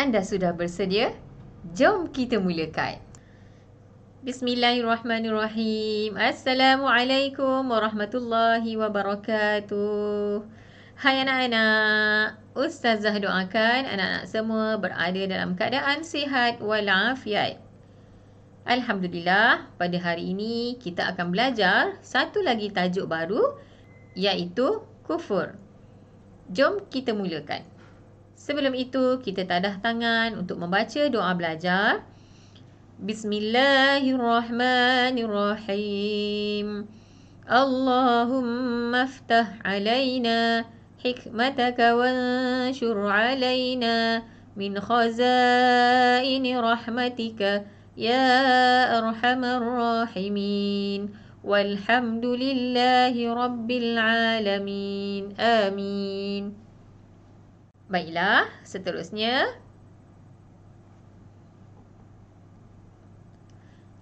Anda sudah bersedia? Jom kita mulakan. Bismillahirrahmanirrahim. Assalamualaikum warahmatullahi wabarakatuh. Hai anak-anak, Ustazah doakan anak-anak semua berada dalam keadaan sihat walafiat. Alhamdulillah, pada hari ini kita akan belajar satu lagi tajuk baru, iaitu kufur. Jom kita mulakan. Sebelum itu, kita tadah tangan untuk membaca doa belajar. Bismillahirrahmanirrahim. Allahumma aftah alaina hikmataka wanshur alaina min khazaini rahmatika ya arhamar rahimin. Walhamdulillahi rabbil alamin. Amin. Baiklah, seterusnya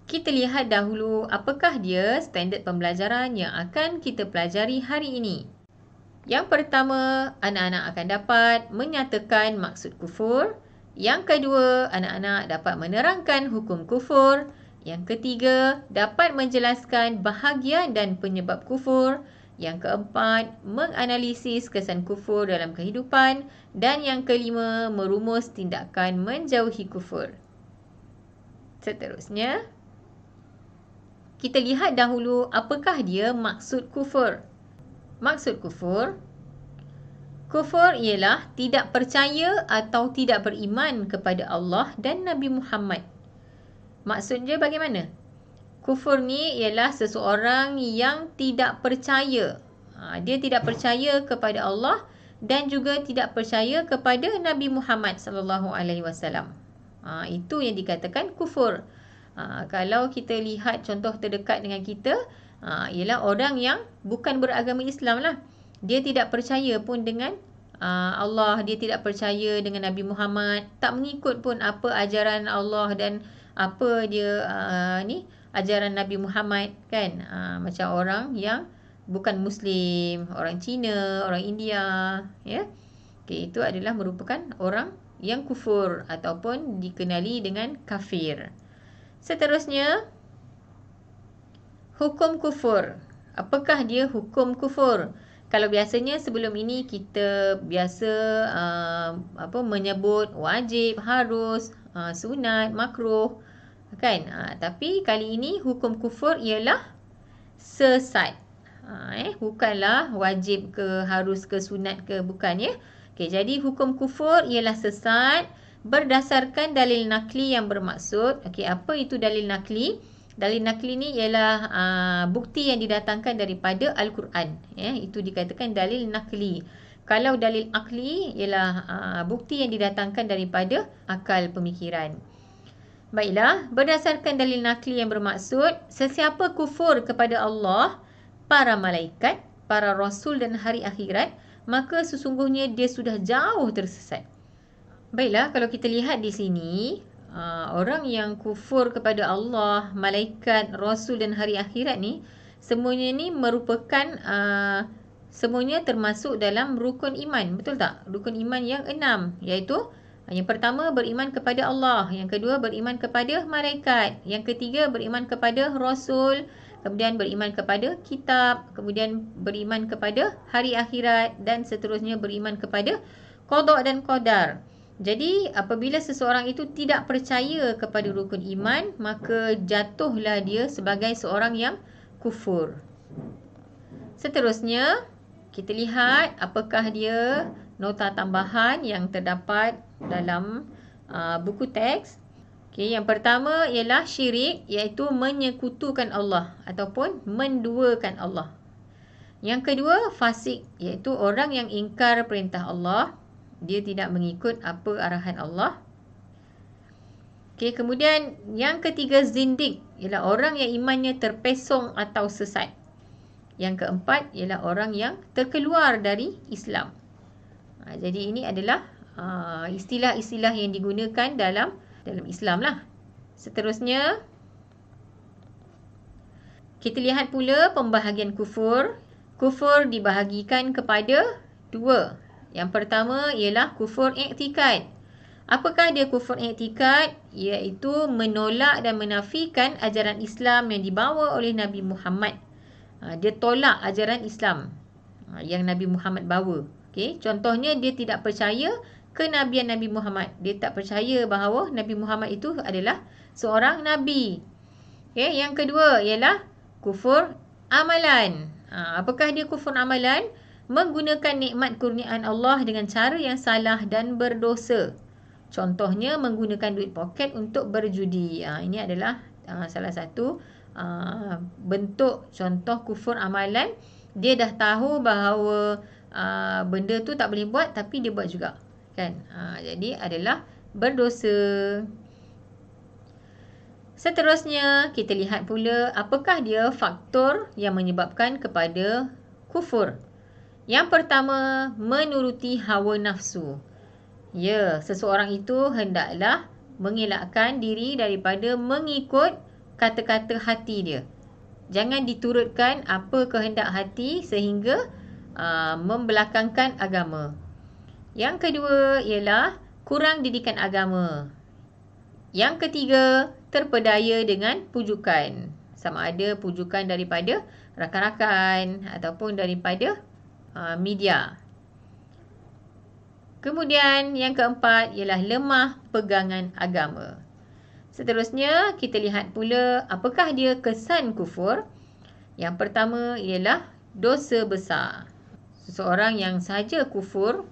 kita lihat dahulu apakah dia standard pembelajaran yang akan kita pelajari hari ini. Yang pertama, anak-anak akan dapat menyatakan maksud kufur. Yang kedua, anak-anak dapat menerangkan hukum kufur. Yang ketiga, dapat menjelaskan bahagian dan penyebab kufur. Yang keempat, menganalisis kesan kufur dalam kehidupan. Dan yang kelima, merumus tindakan menjauhi kufur. Seterusnya, kita lihat dahulu apakah dia maksud kufur. Maksud kufur, kufur ialah tidak percaya atau tidak beriman kepada Allah dan Nabi Muhammad. Maksudnya bagaimana? Kufur ni ialah seseorang yang tidak percaya. Dia tidak percaya kepada Allah dan juga tidak percaya kepada Nabi Muhammad SAW. Itu yang dikatakan kufur. Kalau kita lihat contoh terdekat dengan kita, ialah orang yang bukan beragama Islam lah. Dia tidak percaya pun dengan Allah, dia tidak percaya dengan Nabi Muhammad, tak mengikut pun apa ajaran Allah dan apa dia ajaran Nabi Muhammad kan. Macam orang yang bukan Muslim, orang Cina, orang India, ya. Okey, itu adalah merupakan orang yang kufur ataupun dikenali dengan kafir. Seterusnya, hukum kufur. Apakah dia hukum kufur? Kalau biasanya sebelum ini kita biasa menyebut wajib, harus, sunat, makruh, kan? Tapi kali ini hukum kufur ialah sesat. Bukanlah wajib ke, harus ke, sunat ke, bukan ya. Okey, jadi hukum kufur ialah sesat berdasarkan dalil nakli yang bermaksud. Okey, apa itu dalil nakli? Dalil nakli ni ialah bukti yang didatangkan daripada Al-Quran. Itu dikatakan dalil nakli. Kalau dalil akli ialah bukti yang didatangkan daripada akal pemikiran. Baiklah, berdasarkan dalil nakli yang bermaksud, sesiapa kufur kepada Allah, para malaikat, para rasul dan hari akhirat, maka sesungguhnya dia sudah jauh tersesat. Baiklah, kalau kita lihat di sini, orang yang kufur kepada Allah, malaikat, rasul dan hari akhirat ni, semuanya ni merupakan semuanya termasuk dalam rukun iman, betul tak? Rukun iman yang 6, iaitu yang pertama beriman kepada Allah, yang kedua beriman kepada malaikat, yang ketiga beriman kepada rasul, kemudian beriman kepada kitab, kemudian beriman kepada hari akhirat dan seterusnya beriman kepada qada dan qadar. Jadi apabila seseorang itu tidak percaya kepada rukun iman, maka jatuhlah dia sebagai seorang yang kufur. Seterusnya, kita lihat apakah dia nota tambahan yang terdapat dalam buku teks. Okey, yang pertama ialah syirik, iaitu menyekutukan Allah ataupun menduakan Allah. Yang kedua, fasik, iaitu orang yang ingkar perintah Allah. Dia tidak mengikut apa arahan Allah. Okey, kemudian yang ketiga zindik, ialah orang yang imannya terpesong atau sesat. Yang keempat ialah orang yang terkeluar dari Islam. Jadi ini adalah istilah-istilah yang digunakan dalam Islam lah. Seterusnya, kita lihat pula pembahagian kufur. Kufur dibahagikan kepada dua. Yang pertama ialah kufur i'tikad. Apakah dia kufur i'tikad? Iaitu menolak dan menafikan ajaran Islam yang dibawa oleh Nabi Muhammad. Dia tolak ajaran Islam yang Nabi Muhammad bawa. Okay? Contohnya, dia tidak percaya kenabian Nabi Muhammad. Dia tak percaya bahawa Nabi Muhammad itu adalah seorang Nabi. Okay? Yang kedua ialah kufur amalan. Apakah dia kufur amalan? Menggunakan nikmat kurniaan Allah dengan cara yang salah dan berdosa. Contohnya, menggunakan duit poket untuk berjudi. Ini adalah salah satu bentuk contoh kufur amalan. Dia dah tahu bahawa benda tu tak boleh buat, tapi dia buat juga. Kan? Jadi adalah berdosa. Seterusnya, kita lihat pula apakah dia faktor yang menyebabkan kepada kufur. Yang pertama, menuruti hawa nafsu. Ya, seseorang itu hendaklah mengelakkan diri daripada mengikut kata-kata hati dia. Jangan diturutkan apa kehendak hati sehingga membelakangkan agama. Yang kedua ialah kurang didikan agama. Yang ketiga, terpedaya dengan pujukan. Sama ada pujukan daripada rakan-rakan ataupun daripada media. Kemudian yang keempat ialah lemah pegangan agama. Seterusnya, kita lihat pula apakah dia kesan kufur. Yang pertama ialah dosa besar. Seseorang yang sahaja kufur,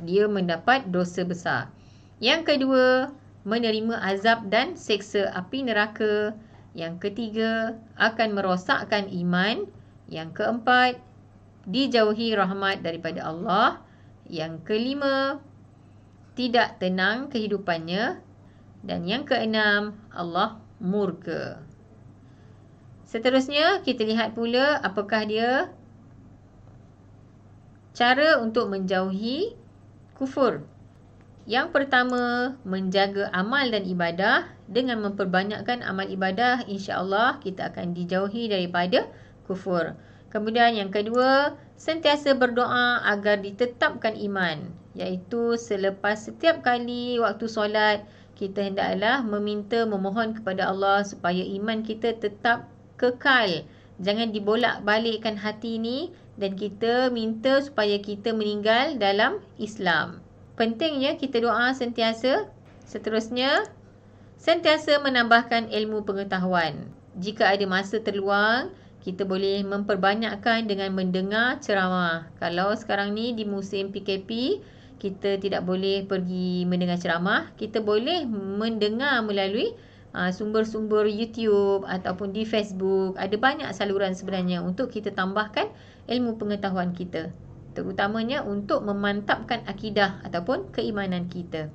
dia mendapat dosa besar. Yang kedua, menerima azab dan seksa api neraka. Yang ketiga, akan merosakkan iman. Yang keempat, dijauhi rahmat daripada Allah. Yang kelima, tidak tenang kehidupannya. Dan yang keenam, Allah murka. Seterusnya, kita lihat pula apakah dia cara untuk menjauhi kufur. Yang pertama, menjaga amal dan ibadah. Dengan memperbanyakkan amal ibadah, insya-Allah kita akan dijauhi daripada kufur. Kemudian yang kedua, sentiasa berdoa agar ditetapkan iman. Iaitu selepas setiap kali waktu solat, kita hendaklah meminta, memohon kepada Allah supaya iman kita tetap kekal. Jangan dibolak-balikkan hati ni dan kita minta supaya kita meninggal dalam Islam. Pentingnya kita doa sentiasa. Seterusnya, sentiasa menambahkan ilmu pengetahuan. Jika ada masa terluang, kita boleh memperbanyakkan dengan mendengar ceramah. Kalau sekarang ni di musim PKP, kita tidak boleh pergi mendengar ceramah. Kita boleh mendengar melalui sumber-sumber YouTube ataupun di Facebook. Ada banyak saluran sebenarnya untuk kita tambahkan ilmu pengetahuan kita. Terutamanya untuk memantapkan akidah ataupun keimanan kita.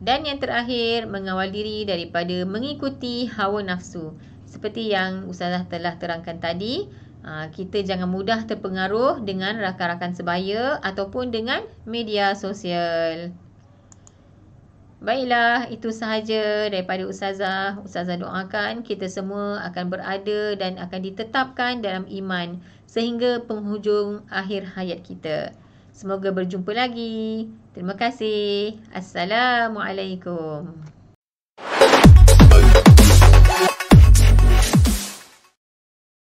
Dan yang terakhir, mengawal diri daripada mengikuti hawa nafsu. Seperti yang Ustazah telah terangkan tadi, kita jangan mudah terpengaruh dengan rakan-rakan sebaya ataupun dengan media sosial. Baiklah, itu sahaja daripada Ustazah. Ustazah doakan kita semua akan berada dan akan ditetapkan dalam iman sehingga penghujung akhir hayat kita. Semoga berjumpa lagi. Terima kasih. Assalamualaikum.